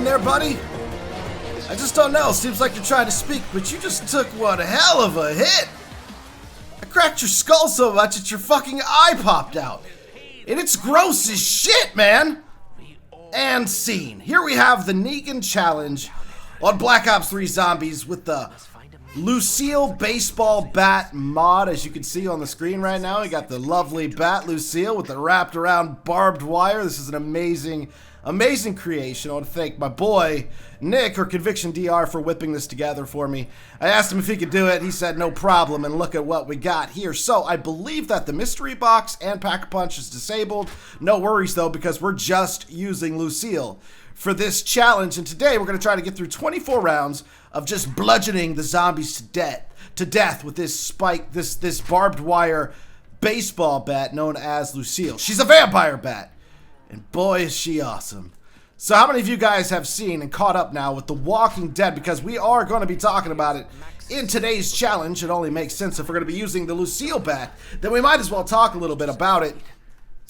in there, buddy? I just don't know. Seems like you're trying to speak, but you just took one hell of a hit. I cracked your skull so much that your fucking eye popped out. And it's gross as shit, man. And scene. Here we have the Negan challenge on Black Ops 3 Zombies with the Lucille baseball bat mod. As you can see on the screen right now, we got the lovely bat Lucille with the wrapped around barbed wire. This is an amazing creation. I want to thank my boy Nick, or Conviction DR, for whipping this together for me. I asked him if he could do it. He said no problem, and look at what we got here. So I believe that the mystery box and Pack-a-Punch is disabled. No worries though, because we're just using Lucille for this challenge, and today we're going to try to get through 24 rounds of just bludgeoning the zombies to death with this spike, this barbed wire baseball bat known as Lucille. She's a vampire bat. And boy, is she awesome. So how many of you guys have seen and caught up now with The Walking Dead? Because we are going to be talking about it in today's challenge. It only makes sense if we're going to be using the Lucille bat. Then we might as well talk a little bit about it.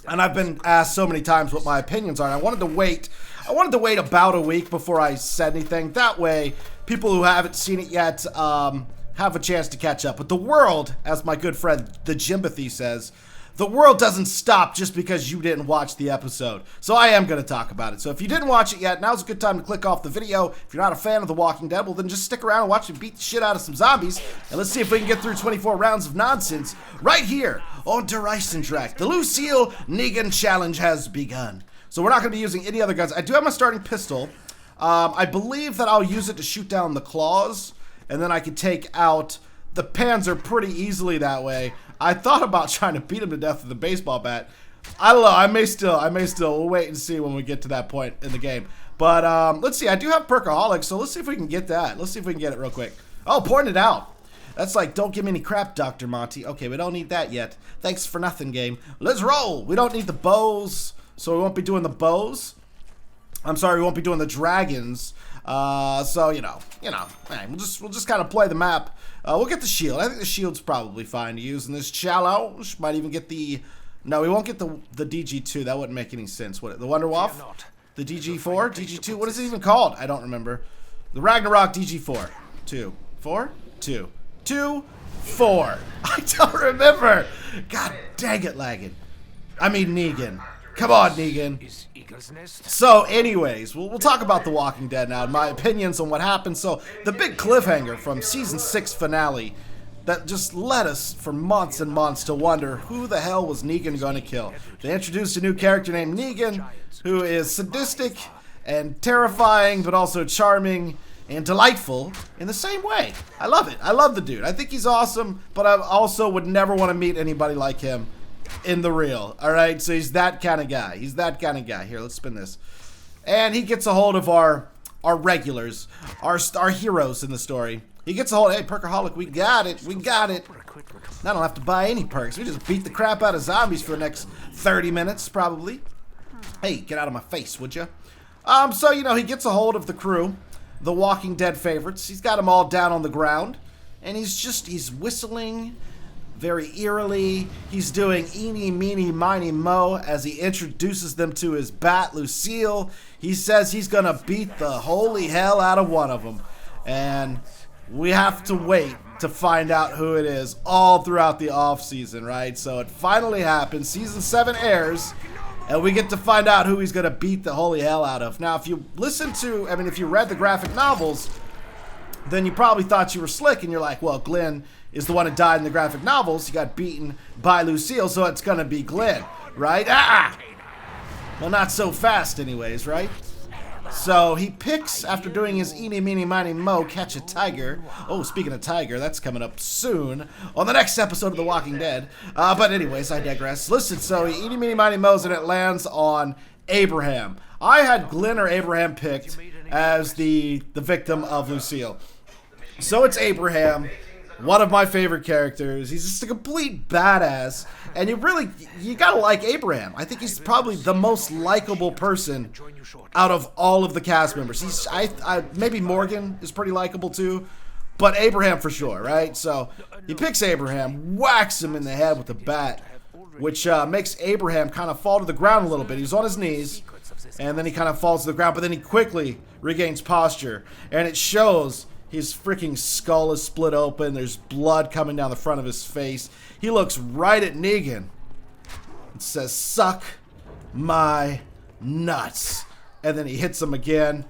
And I've been asked so many times what my opinions are. And I wanted to wait about a week before I said anything. That way, people who haven't seen it yet have a chance to catch up. But the world, as my good friend the Jimbothy says, the world doesn't stop just because you didn't watch the episode. So I am going to talk about it. So if you didn't watch it yet, now's a good time to click off the video. If you're not a fan of The Walking Dead, well then just stick around and watch me beat the shit out of some zombies. And let's see if we can get through 24 rounds of nonsense right here on Der Eisendrache. The Lucille Negan challenge has begun. So we're not going to be using any other guns. I do have my starting pistol. I believe that I'll use it to shoot down the claws. And then I can take out the Panzer pretty easily that way. I thought about trying to beat him to death with a baseball bat. I don't know. I may still. We'll wait and see when we get to that point in the game. But let's see. I do have Perkaholic, so let's see if we can get that. Let's see if we can get it real quick. Oh, point it out. That's like, don't give me any crap, Dr. Monty. Okay, we don't need that yet. Thanks for nothing, game. Let's roll. We don't need the bows, so we won't be doing the bows. I'm sorry, we won't be doing the dragons. So you know, hey, we'll just kind of play the map. We'll get the shield. I think the shield's probably fine to use in this challenge. Might even get the. No, we won't get the DG2. That wouldn't make any sense. What, the Wonderwolf? The DG4? DG2? What is it even called? I don't remember. The Ragnarok DG4. 2, 4, 2, 2, 4. I don't remember. God dang it, lagging. I mean Negan. Come on, Negan. So, anyways, we'll talk about The Walking Dead now, my opinions on what happened. So, the big cliffhanger from Season 6 finale that just led us for months and months to wonder who the hell was Negan going to kill. They introduced a new character named Negan, who is sadistic and terrifying, but also charming and delightful in the same way. I love it. I love the dude. I think he's awesome, but I also would never want to meet anybody like him in the real. Alright, so he's that kind of guy. He's that kind of guy. Here, let's spin this. And he gets a hold of our regulars, our heroes in the story. He gets a hold of, hey, Perkaholic, we got it. We got it. I don't have to buy any perks. We just beat the crap out of zombies for the next 30 minutes, probably. Hey, get out of my face, would you? So, you know, he gets a hold of the crew, the Walking Dead favorites. He's got them all down on the ground. And he's whistling very eerily. He's doing eeny, meeny, miny, mo as he introduces them to his bat, Lucille. He says he's gonna beat the holy hell out of one of them. And we have to wait to find out who it is all throughout the off-season, right? So it finally happens. Season 7 airs, and we get to find out who he's gonna beat the holy hell out of. Now, if you if you read the graphic novels, then you probably thought you were slick, and you're like, well, Glenn is the one who died in the graphic novels. He got beaten by Lucille, so it's gonna be Glenn, right? Well, not so fast anyways, right? So he picks, after doing his eeny, meeny, miny, mo, catch a tiger. Oh, speaking of tiger, that's coming up soon on the next episode of The Walking Dead. But anyways, I digress. Listen, so he eeny, meeny, miny, mo's, and it lands on Abraham. I had Glenn or Abraham picked as the victim of Lucille. So it's Abraham, one of my favorite characters. He's just a complete badass, and you gotta like Abraham. I think he's probably the most likable person out of all of the cast members. Maybe Morgan is pretty likable too, but Abraham for sure, right? So he picks Abraham, whacks him in the head with a bat, which makes Abraham kind of fall to the ground a little bit. He's on his knees, and then he kind of falls to the ground, but then he quickly regains posture, and it shows his freaking skull is split open. There's blood coming down the front of his face. He looks right at Negan and says, "Suck my nuts." And then he hits him again,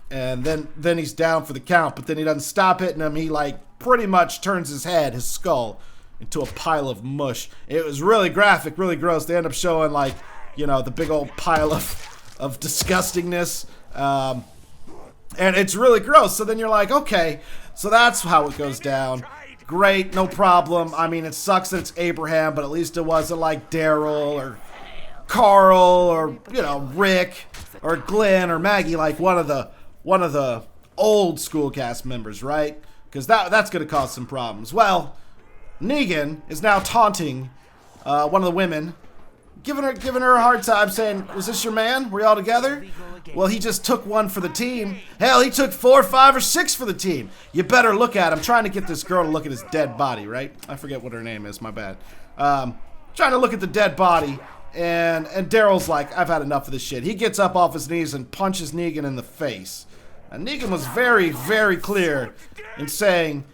and then he's down for the count, but then he doesn't stop hitting him. He like pretty much turns his head, his skull, into a pile of mush. It was really graphic, really gross. They end up showing, like, you know, the big old pile of disgustingness. And it's really gross. So then you're like, okay, so that's how it goes down. Great, no problem. I mean, it sucks that it's Abraham, but at least it wasn't like Daryl or Carl or, you know, Rick or Glenn or Maggie, like one of the old school cast members, right? Because that's going to cause some problems. Well, Negan is now taunting one of the women, giving her a hard time, saying, "Was this your man? Were you all together?" Well, he just took one for the team. Hell, he took 4, 5, or 6 for the team. You better look at him. Trying to get this girl to look at his dead body, right? I forget what her name is. My bad. Trying to look at the dead body, and Daryl's like, "I've had enough of this shit." He gets up off his knees and punches Negan in the face. And Negan was very, very clear in saying,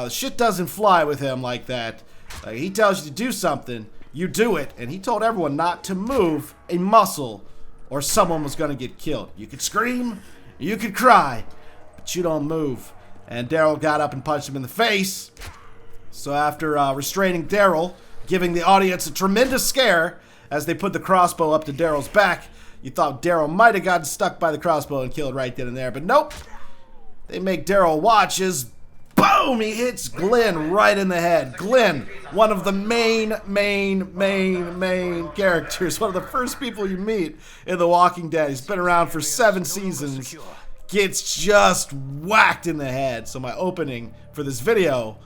shit doesn't fly with him like that. He tells you to do something, you do it. And he told everyone not to move a muscle or someone was going to get killed. You could scream, you could cry, but you don't move. And Daryl got up and punched him in the face. So after restraining Daryl, giving the audience a tremendous scare as they put the crossbow up to Daryl's back, you thought Daryl might have gotten stuck by the crossbow and killed right then and there. But nope. They make Daryl watch as, boom, he hits Glenn right in the head. Glenn, one of the main characters, one of the first people you meet in The Walking Dead. He's been around for 7 seasons, gets just whacked in the head. So my opening for this video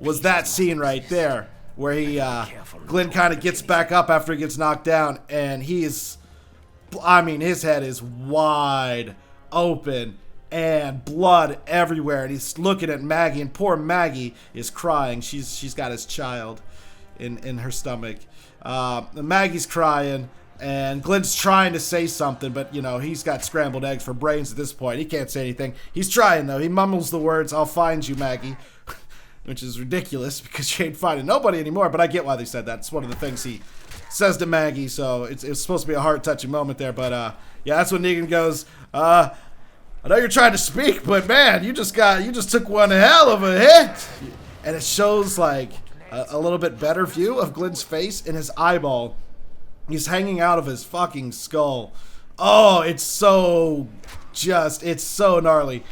was that scene right there, where he, Glenn kind of gets back up after he gets knocked down, and he's, I mean, his head is wide open and blood everywhere, and he's looking at Maggie, and poor Maggie is crying. She's got his child in her stomach. Maggie's crying, and Glenn's trying to say something, but you know, he's got scrambled eggs for brains at this point. He can't say anything. He's trying though. He mumbles the words, "I'll find you, Maggie," which is ridiculous because she ain't finding nobody anymore, but I get why they said that. It's one of the things he says to Maggie, so it's supposed to be a heart-touching moment there, but yeah, that's when Negan goes, "I know you're trying to speak, but man, you just took one hell of a hit." And it shows like a little bit better view of Glenn's face, and his eyeball, he's hanging out of his fucking skull. Oh, it's so gnarly.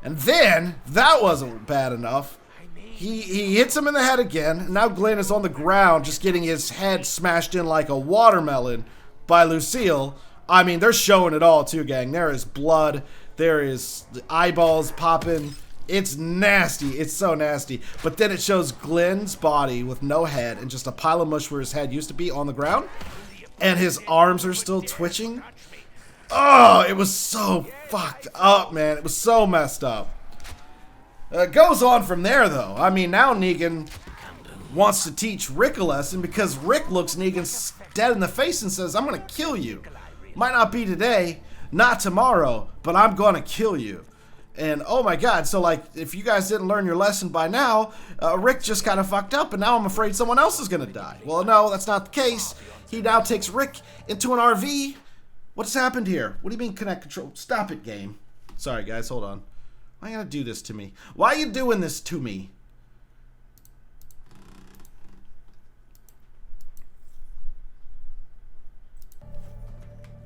And then, that wasn't bad enough. He hits him in the head again, and now Glenn is on the ground just getting his head smashed in like a watermelon by Lucille. I mean, they're showing it all too, gang. There is blood. There is the eyeballs popping. It's nasty. It's so nasty. But then it shows Glenn's body with no head and just a pile of mush where his head used to be on the ground. And his arms are still twitching. Oh, it was so fucked up, man. It was so messed up. It goes on from there, though. I mean, now Negan wants to teach Rick a lesson because Rick looks Negan dead in the face and says, "I'm going to kill you. Might not be today, not tomorrow, but I'm going to kill you." And oh my god, so like, if you guys didn't learn your lesson by now, Rick just kind of fucked up, and now I'm afraid someone else is going to die. Well, no, that's not the case. He now takes Rick into an RV. What's happened here? What do you mean connect control? Stop it, game. Sorry, guys, hold on. Why are you going to do this to me? Why are you doing this to me?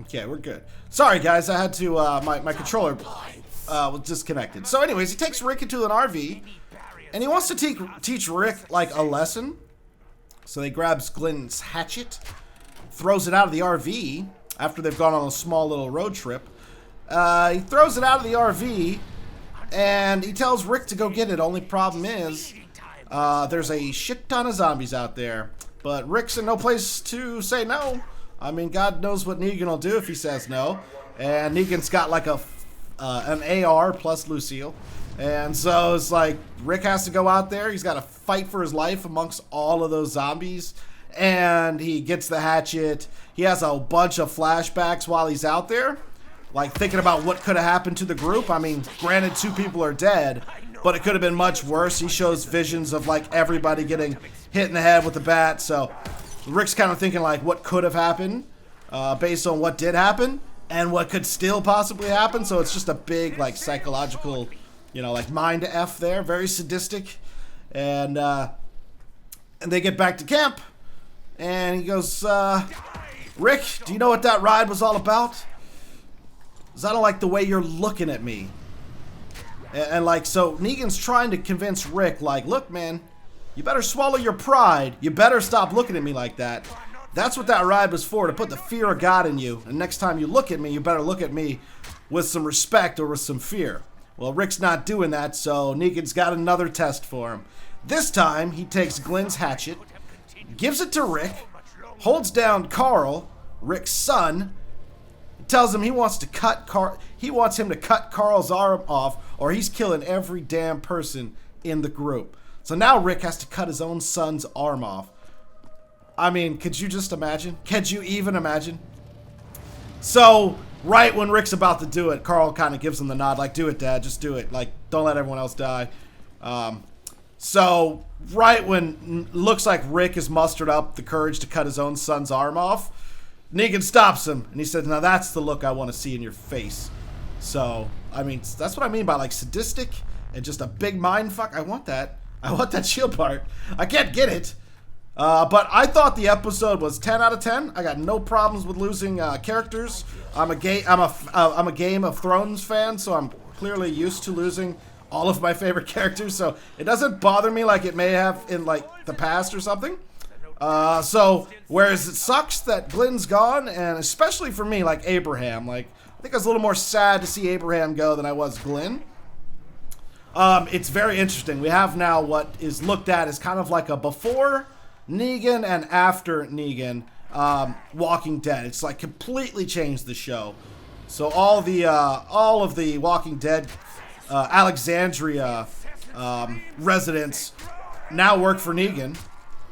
Okay, we're good. Sorry, guys, I had to, my controller was disconnected. So anyways, he takes Rick into an RV, and he wants to teach Rick, like, a lesson. So he grabs Glenn's hatchet, throws it out of the RV after they've gone on a small little road trip. He throws it out of the RV, and he tells Rick to go get it. Only problem is, there's a shit ton of zombies out there, but Rick's in no place to say no. I mean, God knows what Negan will do if he says no. And Negan's got like an AR plus Lucille. And so it's like Rick has to go out there. He's got to fight for his life amongst all of those zombies. and he gets the hatchet. He has a bunch of flashbacks while he's out there, like thinking about what could have happened to the group. I mean, granted, 2 people are dead, but it could have been much worse. He shows visions of like everybody getting hit in the head with the bat. So Rick's kind of thinking like what could have happened based on what did happen and what could still possibly happen. So it's just a big like psychological, you know, like mind F there, very sadistic. And they get back to camp, and he goes, Rick, do you know what that ride was all about? 'Cause I don't like the way you're looking at me. And like, so Negan's trying to convince Rick, like, look, man, you better swallow your pride. You better stop looking at me like that. That's what that ride was for, to put the fear of God in you. And next time you look at me, you better look at me with some respect or with some fear. Well, Rick's not doing that, so Negan's got another test for him. This time, he takes Glenn's hatchet, gives it to Rick, holds down Carl, Rick's son, tells him he wants him to cut Carl's arm off, or he's killing every damn person in the group. So now Rick has to cut his own son's arm off. I mean, could you just imagine? Could you even imagine? So right when Rick's about to do it, Carl kind of gives him the nod, like, do it, Dad, just do it. Like, don't let everyone else die. So right when looks like Rick has mustered up the courage to cut his own son's arm off, Negan stops him, and he says, now that's the look I want to see in your face. So, I mean, that's what I mean by, like, sadistic and just a big mind fuck. I want that. I want that shield part. I can't get it. But I thought the episode was 10 out of 10. I got no problems with losing characters. I'm a Game of Thrones fan, so I'm clearly used to losing all of my favorite characters. So it doesn't bother me like it may have in like the past or something. So whereas it sucks that Glenn's gone, and especially for me, like Abraham, like I think I was a little more sad to see Abraham go than I was Glenn. It's very interesting. We have now what is looked at as kind of like a before Negan and after Negan Walking Dead. It's like completely changed the show. So all of the Walking Dead Alexandria residents now work for Negan,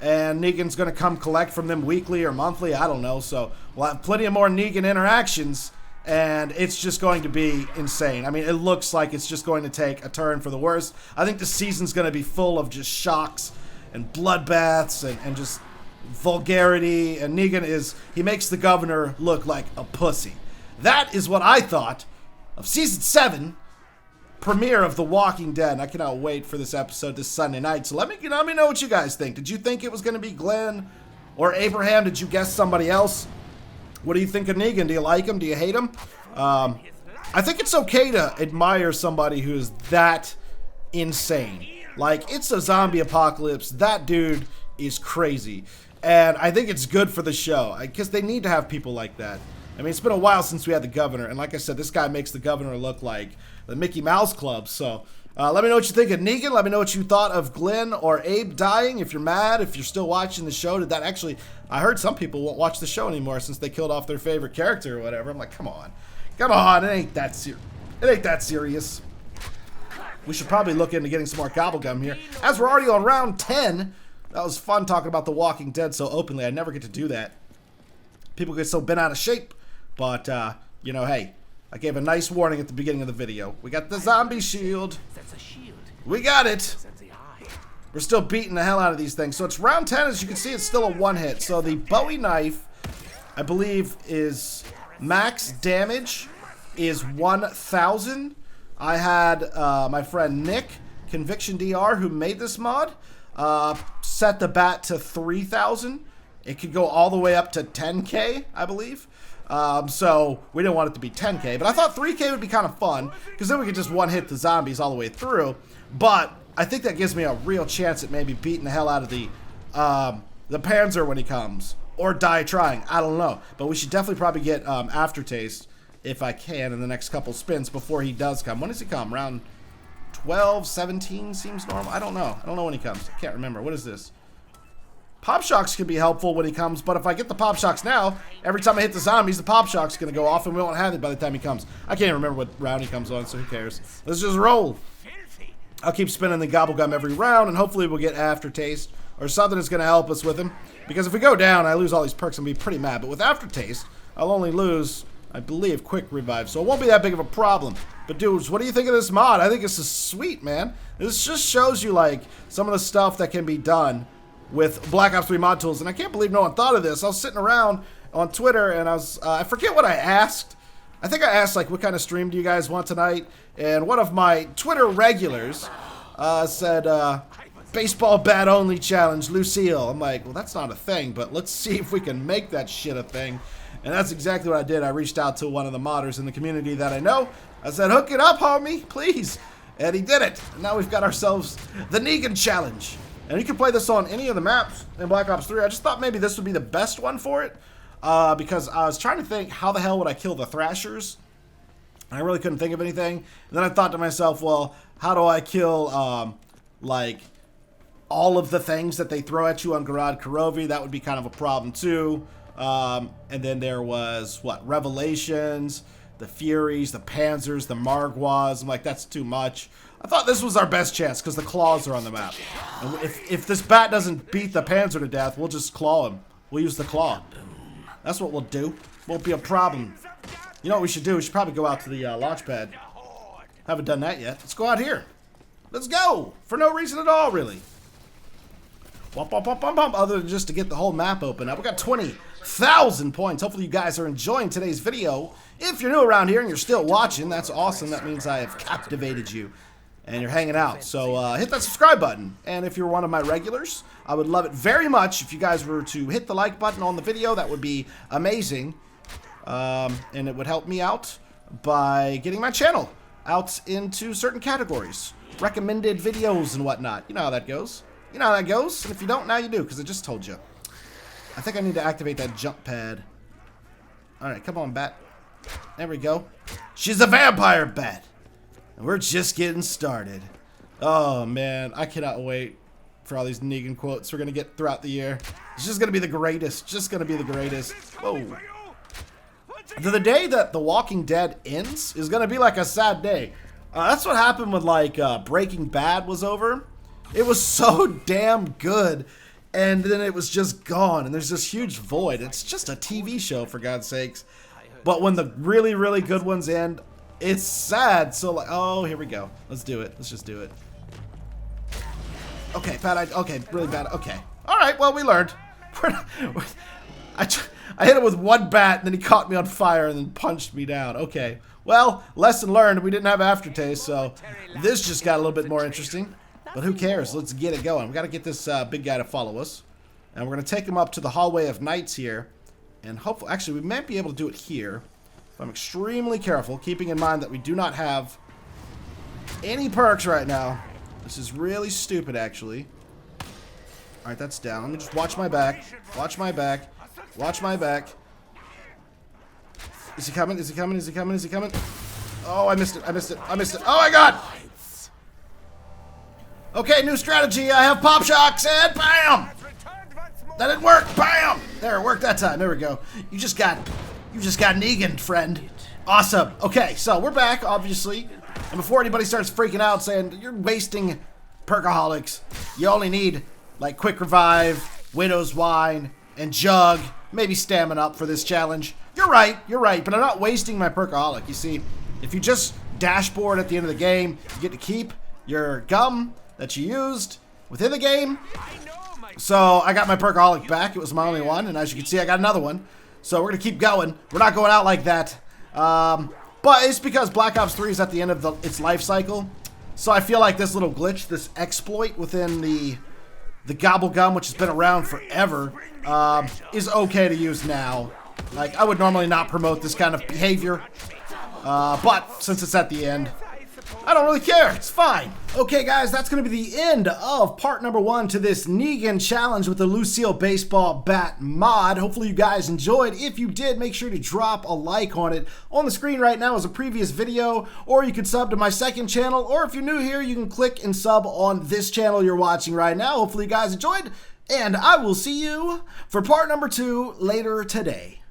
and Negan's gonna come collect from them weekly or monthly, I don't know. So we'll have plenty of more Negan interactions, and it's just going to be insane. I mean, it looks like it's just going to take a turn for the worse. I think the season's gonna be full of just shocks and bloodbaths and just vulgarity, and Negan he makes the governor look like a pussy. That is what I thought of season 7 premiere of The Walking Dead, and I cannot wait for this episode this Sunday night. So let me know what you guys think. Did you think it was going to be Glenn or Abraham? Did you guess somebody else? What do you think of Negan? Do you like him? Do you hate him? I think it's okay to admire somebody who is that insane. Like, it's a zombie apocalypse. That dude is crazy. And I think it's good for the show, because they need to have people like that. I mean, it's been a while since we had the governor, and like I said, this guy makes the governor look like the Mickey Mouse Club. So let me know what you think of Negan. Let me know what you thought of Glenn or Abe dying. If you're mad, if you're still watching the show, did that actually... I heard some people won't watch the show anymore since they killed off their favorite character or whatever. I'm like, come on. Come on, it ain't that serious. We should probably look into getting some more gobblegum here. As we're already on round 10, that was fun talking about The Walking Dead so openly. I never get to do that. People get so bent out of shape. But, you know, hey, I gave a nice warning at the beginning of the video. We got the zombie shield. We got it. We're still beating the hell out of these things. So it's round 10. As you can see, it's still a one hit. So the Bowie knife, I believe, is max damage is 1,000. I had my friend Nick, Conviction DR, who made this mod, set the bat to 3,000. It could go all the way up to 10K, I believe. So we didn't want it to be 10K, but I thought 3K would be kind of fun, because then we could just one-hit the zombies all the way through. But I think that gives me a real chance at maybe beating the hell out of the Panzer when he comes, or die trying. I don't know, but we should definitely probably get aftertaste if I can in the next couple spins before he does come. When does he come? Round 12, 17 seems normal. I don't know. I don't know when he comes. I can't remember. What is this? Pop shocks can be helpful when he comes, but if I get the pop shocks now, every time I hit the zombies, the pop shock's going to go off, and we won't have it by the time he comes. I can't remember what round he comes on, so who cares? Let's just roll. I'll keep spinning the gobblegum every round, and hopefully we'll get aftertaste or something that's going to help us with him. Because if we go down, I lose all these perks, I'm going to be pretty mad. But with Aftertaste, I'll only lose, I believe, Quick Revive. So it won't be that big of a problem. But dudes, what do you think of this mod? I think this is sweet, man. This just shows you, like, some of the stuff that can be done with Black Ops 3 mod tools. And I can't believe no one thought of this. I was sitting around on Twitter, and I forget what I asked. I think I asked, like, what kind of stream do you guys want tonight? And one of my Twitter regulars said, baseball bat only challenge, Lucille. I'm like, well, that's not a thing, but let's see if we can make that shit a thing. And that's exactly what I did. I reached out to one of the modders in the community that I know. I said, hook it up, homie, please. And he did it. And now we've got ourselves the Negan challenge. And you can play this on any of the maps in Black Ops 3. I just thought maybe this would be the best one for it. Because I was trying to think, how the hell would I kill the Thrashers? I really couldn't think of anything. And then I thought to myself, well, how do I kill, like, all of the things that they throw at you on Garad Karovi? That would be kind of a problem, too. And then there was, what, Revelations, the Furies, the Panzers, the Margwas. I'm like, that's too much. I thought this was our best chance, because the claws are on the map. And if this bat doesn't beat the Panzer to death, we'll just claw him. We'll use the claw. That's what we'll do. Won't be a problem. You know what we should do? We should probably go out to the launch pad. Haven't done that yet. Let's go out here. Let's go! For no reason at all, really. Bump, bump, bump, bump, bump. Other than just to get the whole map open up. We got 20,000 points. Hopefully you guys are enjoying today's video. If you're new around here and you're still watching, that's awesome. That means I have captivated you. And you're hanging out. So hit that subscribe button. And if you're one of my regulars, I would love it very much if you guys were to hit the like button on the video. That would be amazing. And it would help me out by getting my channel out into certain categories. Recommended videos and whatnot. You know how that goes. You know how that goes. And if you don't, now you do, because I just told you. I think I need to activate that jump pad. Alright, come on, bat. There we go. She's a vampire bat. And we're just getting started. Oh, man. I cannot wait for all these Negan quotes we're going to get throughout the year. It's just going to be the greatest. Just going to be the greatest. Whoa. The day that The Walking Dead ends is going to be like a sad day. That's what happened when, like, Breaking Bad was over. It was so damn good. And then it was just gone. And there's this huge void. It's just a TV show, for God's sakes. But when the really, really good ones end, it's sad. So, like, oh, here we go. Let's do it. Let's just do it. Okay, bad idea. Okay, really bad. Okay. All right, well, we learned. I hit him with one bat, and then he caught me on fire and then punched me down. Okay. Well, lesson learned. We didn't have aftertaste, so this just got a little bit more interesting. But who cares? Let's get it going. We got to get this big guy to follow us. And we're going to take him up to the Hallway of Knights here. And hopefully, actually, we might be able to do it here. If I'm extremely careful, keeping in mind that we do not have any perks right now. This is really stupid, actually. Alright, that's down. Let me just watch my back. Watch my back. Watch my back. Is he coming? Is he coming? Is he coming? Is he coming? Oh, I missed it. I missed it. I missed it. Oh, my God! Okay, new strategy. I have pop shocks and bam! That didn't work. Bam! There, it worked that time. There we go. You just got Negan, friend. Awesome. Okay, so we're back, obviously. And before anybody starts freaking out saying, you're wasting perkaholics, you only need, like, Quick Revive, Widow's Wine, and Jug, maybe Stamina Up for this challenge. You're right, but I'm not wasting my perkaholic. You see, if you just dashboard at the end of the game, you get to keep your gum that you used within the game. So I got my perkaholic back. It was my only one, and as you can see, I got another one. So we're going to keep going. We're not going out like that. But it's because Black Ops 3 is at the end of its life cycle. So I feel like this little glitch, this exploit within the gobble gum, which has been around forever, is okay to use now. Like, I would normally not promote this kind of behavior. But since it's at the end, I don't really care. It's fine. Okay, guys, that's going to be the end of part number 1 to this Negan challenge with the Lucille baseball bat mod. Hopefully you guys enjoyed. If you did, make sure to drop a like on it. On the screen right now is a previous video, or you could sub to my second channel, or if you're new here, you can click and sub on this channel you're watching right now. Hopefully you guys enjoyed, and I will see you for part number 2 later today.